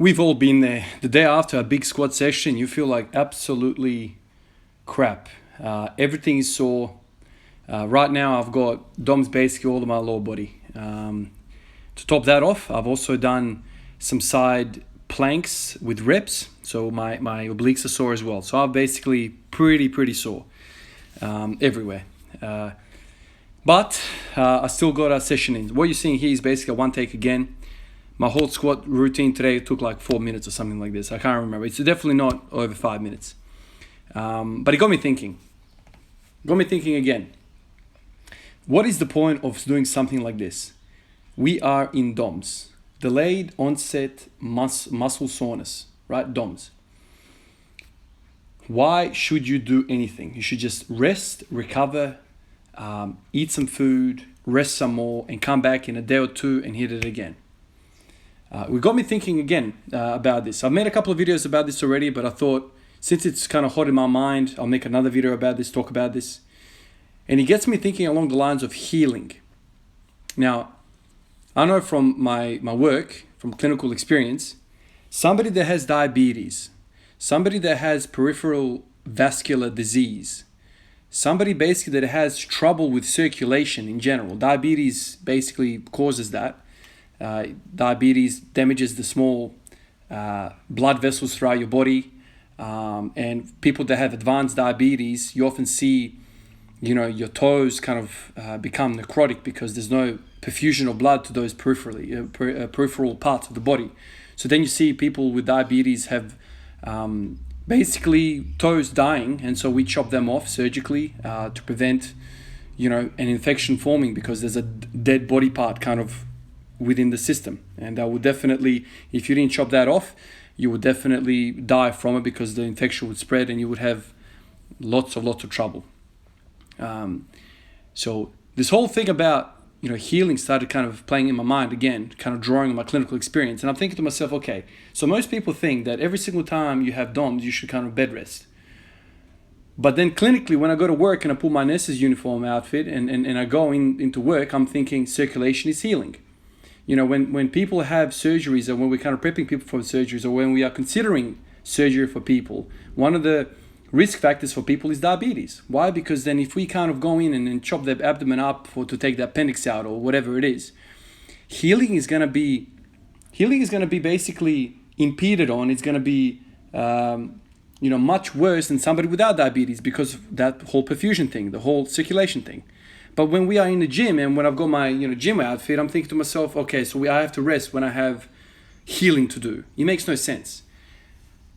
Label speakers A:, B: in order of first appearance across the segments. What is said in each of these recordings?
A: We've all been there. The day after a big squat session, you feel like absolutely crap. Everything is sore. Right now, I've got DOMs basically all of my lower body. To top that off, I've also done some side planks with reps, so my obliques are sore as well. So I'm basically pretty sore everywhere. But I still got a session in. What you're seeing here is basically a one take again. My whole squat routine today took like 4 minutes or something like this. I can't remember. It's definitely not over 5 minutes. But it got me thinking. Got me thinking again. What is the point of doing something like this? We are in DOMS. Delayed onset muscle soreness, right? DOMS. Why should you do anything? You should just rest, recover, eat some food, rest some more, and come back in a day or two and hit it again. It got me thinking again about this. I've made a couple of videos about this already, but I thought since it's kind of hot in my mind, I'll make another video about this, talk about this. And it gets me thinking along the lines of healing. Now, I know from my work, from clinical experience, somebody that has diabetes, somebody that has peripheral vascular disease, somebody basically that has trouble with circulation in general. Diabetes basically causes that. Diabetes damages the small blood vessels throughout your body, and people that have advanced diabetes, you often see, your toes kind of become necrotic because there's no perfusion of blood to those peripheral parts of the body. So then you see people with diabetes have basically toes dying, and so we chop them off surgically to prevent, an infection forming because there's a dead body part kind of within the system. And that would definitely, if you didn't chop that off, you would definitely die from it because the infection would spread and you would have lots of trouble. So this whole thing about, healing started kind of playing in my mind again, kind of drawing on my clinical experience. And I'm thinking to myself, okay, so most people think that every single time you have DOMS, you should kind of bed rest. But then clinically, when I go to work and I put my nurse's uniform outfit and I go into work, I'm thinking circulation is healing. When people have surgeries, or when we're kind of prepping people for surgeries, or when we are considering surgery for people, one of the risk factors for people is diabetes. Why? Because then if we kind of go in and chop their abdomen up to take the appendix out or whatever it is, healing is going to be basically impeded on. It's going to be much worse than somebody without diabetes because of that whole perfusion thing, the whole circulation thing. But when we are in the gym and when I've got my gym outfit, I'm thinking to myself, okay, so I have to rest when I have healing to do. It makes no sense.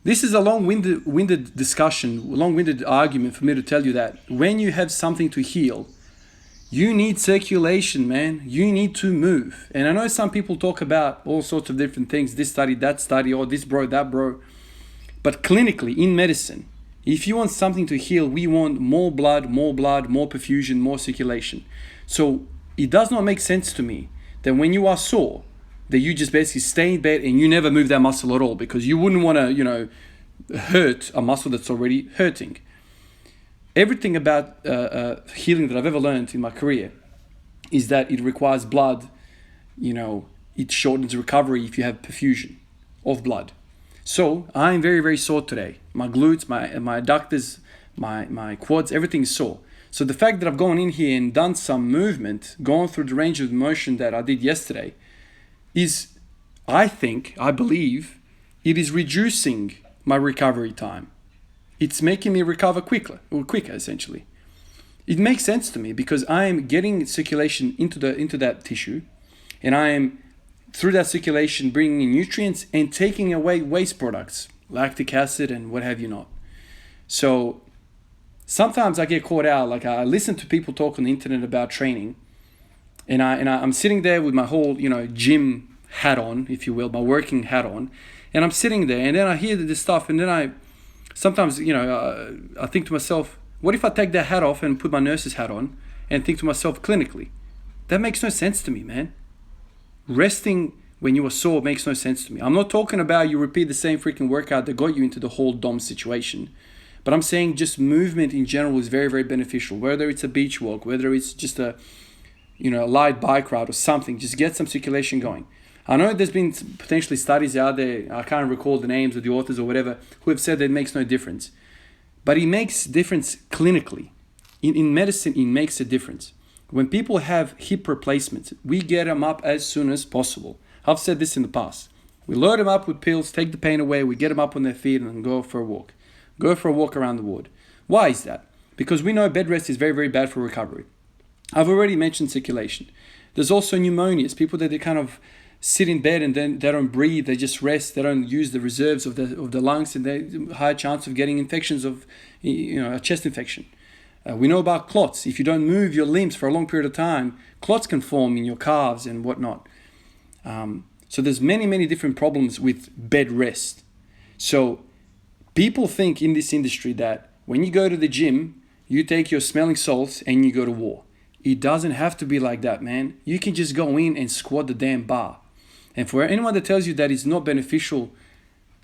A: This is a long-winded discussion, long-winded argument for me to tell you that when you have something to heal, you need circulation, man. You need to move. And I know some people talk about all sorts of different things, this study, that study, or this bro, that bro. But clinically, in medicine, if you want something to heal, we want more blood, more perfusion, more circulation. So it does not make sense to me that when you are sore, that you just basically stay in bed and you never move that muscle at all, because you wouldn't want to, hurt a muscle that's already hurting. Everything about healing that I've ever learned in my career is that it requires blood. It shortens recovery if you have perfusion of blood. So I'm very sore today. My glutes, my adductors, my quads, everything is sore. So the fact that I've gone in here and done some movement, gone through the range of motion that I did yesterday, I believe, it is reducing my recovery time. It's making me recover quicker essentially. It makes sense to me because I am getting circulation into that tissue, and I am, through that circulation, bringing in nutrients and taking away waste products, lactic acid and what have you not. So sometimes I get caught out, like I listen to people talk on the internet about training, and I'm sitting there with my whole, gym hat on, if you will, my working hat on, and I'm sitting there, and then I hear this stuff, and then I think to myself, what if I take that hat off and put my nurse's hat on and think to myself clinically? That makes no sense to me, man. Resting when you are sore makes no sense to me. I'm not talking about you repeat the same freaking workout that got you into the whole DOM situation, but I'm saying just movement in general is very beneficial. Whether it's a beach walk, whether it's just a light bike ride or something, just get some circulation going. I know there's been potentially studies out there, I can't recall the names of the authors or whatever, who have said that it makes no difference. But it makes difference clinically. In medicine, it makes a difference. When people have hip replacements, we get them up as soon as possible. I've said this in the past. We load them up with pills, take the pain away, we get them up on their feet and go for a walk. Go for a walk around the ward. Why is that? Because we know bed rest is very, very bad for recovery. I've already mentioned circulation. There's also pneumonias, people that they kind of sit in bed and then they don't breathe, they just rest, they don't use the reserves of the lungs, and they higher chance of getting infections of, a chest infection. We know about clots. If you don't move your limbs for a long period of time, clots can form in your calves and whatnot. So there's many, many different problems with bed rest. So people think in this industry that when you go to the gym, you take your smelling salts and you go to war. It doesn't have to be like that, man. You can just go in and squat the damn bar. And for anyone that tells you that it's not beneficial,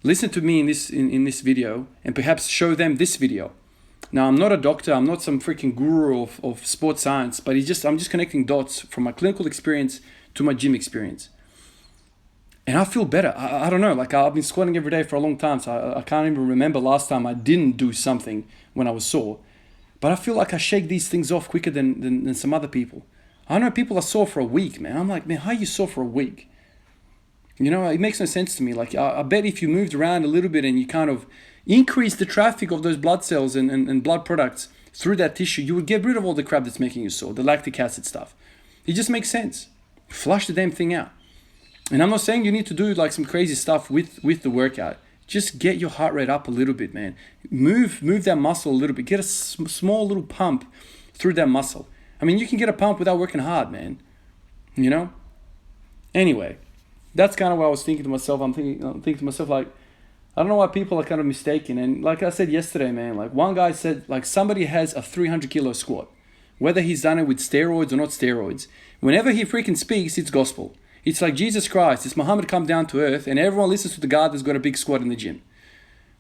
A: listen to me in this video and perhaps show them this video. Now, I'm not a doctor, I'm not some freaking guru of sports science, but I'm just connecting dots from my clinical experience to my gym experience. And I feel better. I don't know, like I've been squatting every day for a long time, so I can't even remember last time I didn't do something when I was sore. But I feel like I shake these things off quicker than some other people. I know people are sore for a week, man. I'm like, man, how are you sore for a week? It makes no sense to me. Like, I bet if you moved around a little bit and you kind of increase the traffic of those blood cells and blood products through that tissue, you would get rid of all the crap that's making you sore, the lactic acid stuff. It just makes sense. Flush the damn thing out. And I'm not saying you need to do like some crazy stuff with the workout. Just get your heart rate up a little bit, man. Move that muscle a little bit. Get a small little pump through that muscle. I mean, you can get a pump without working hard, man. Anyway, that's kind of what I was thinking to myself. I'm thinking to myself, like, I don't know why people are kind of mistaken. And like I said yesterday, man, like one guy said, like somebody has a 300 kilo squat, whether he's done it with steroids or not steroids. Whenever he freaking speaks, it's gospel. It's like Jesus Christ. It's Muhammad come down to earth and everyone listens to the guy that's got a big squat in the gym.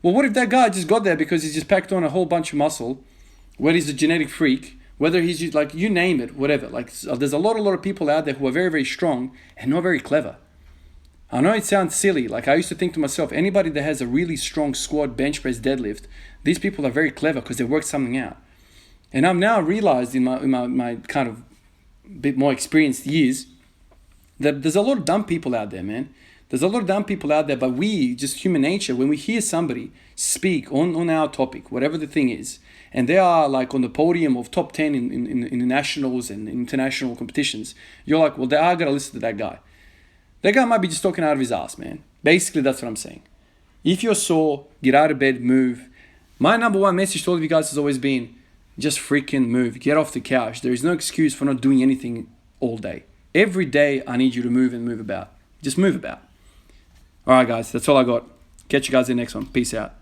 A: Well, what if that guy just got there because he's just packed on a whole bunch of muscle, whether he's a genetic freak, whether he's like, you name it, whatever. Like there's a lot of people out there who are very, very strong and not very clever. I know it sounds silly. Like I used to think to myself, anybody that has a really strong squat, bench press, deadlift, these people are very clever because they worked something out. And I've now realized in my kind of bit more experienced years that there's a lot of dumb people out there, man. There's a lot of dumb people out there, but we, just human nature, when we hear somebody speak on our topic, whatever the thing is, and they are like on the podium of top 10 in the nationals and international competitions, you're like, well, I gotta listen to that guy. That guy might be just talking out of his ass, man. Basically, that's what I'm saying. If you're sore, get out of bed, move. My number one message to all of you guys has always been, just freaking move. Get off the couch. There is no excuse for not doing anything all day. Every day, I need you to move and move about. Just move about. All right, guys, that's all I got. Catch you guys in the next one. Peace out.